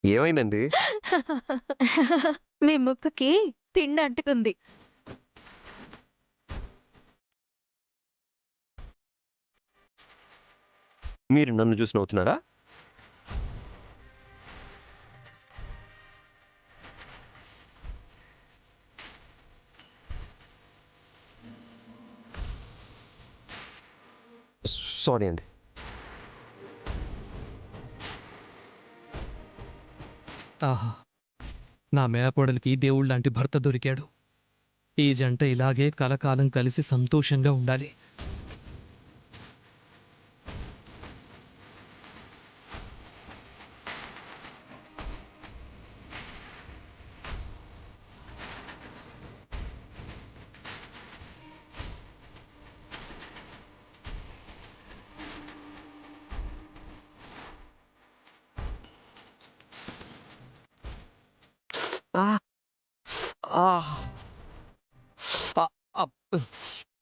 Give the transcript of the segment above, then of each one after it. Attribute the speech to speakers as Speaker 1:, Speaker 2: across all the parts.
Speaker 1: ఏమైందండి?
Speaker 2: మీ ముక్కుకి తిండి అంటుకుంది.
Speaker 1: మీరు నన్ను చూసి నవ్వుతున్నారా? సారీ అండి.
Speaker 3: ఆహా! నా మేనకోడలికి దేవుళ్ళలాంటి భర్త దొరికాడు. ఈ జంట ఇలాగే కలకాలం కలిసి సంతోషంగా ఉండాలి.
Speaker 1: ఆ! ఆహ్! అ అప్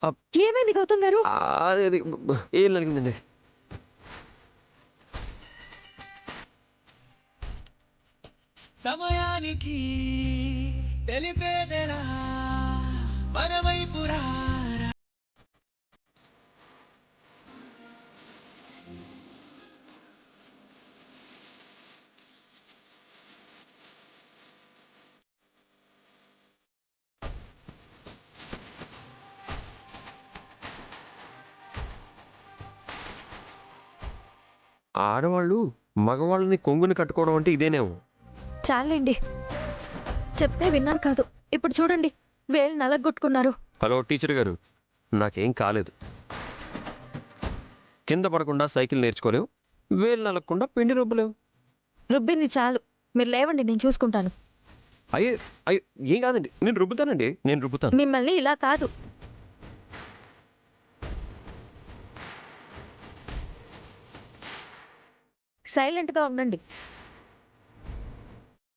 Speaker 1: అప్
Speaker 2: ఏమైంది గౌతమ్ గారు?
Speaker 1: అది ఏం నలిగిందండి.
Speaker 4: సమయానికి తెలిపేదెలా మనవైపు రా.
Speaker 1: ఆడవాళ్ళు మగవాళ్ళని కొంగుని కట్టుకోవడం అంటే ఇదేనేమో.
Speaker 2: చాలండి. చెప్తే విన్నారు కాదు. ఇప్పుడు చూడండి వేలు నలగొట్టుకున్నారు.
Speaker 1: హలో టీచర్ గారు, నాకేం కాలేదు. కింద పడకుండా సైకిల్ నేర్చుకోలేవు, వేలు నలగకుండా పిండి రుబ్బలేవు.
Speaker 2: రుబ్బింది చాలు. మీరు లేవండి, నేను చూసుకుంటాను.
Speaker 1: అయ్యే అయ్యో, ఏం కాదండి, నేను రుబ్బుతానండి, నేను రుబ్బుతాను.
Speaker 2: మిమ్మల్ని ఇలా కాదు. సైలెంట్గా ఉండండి.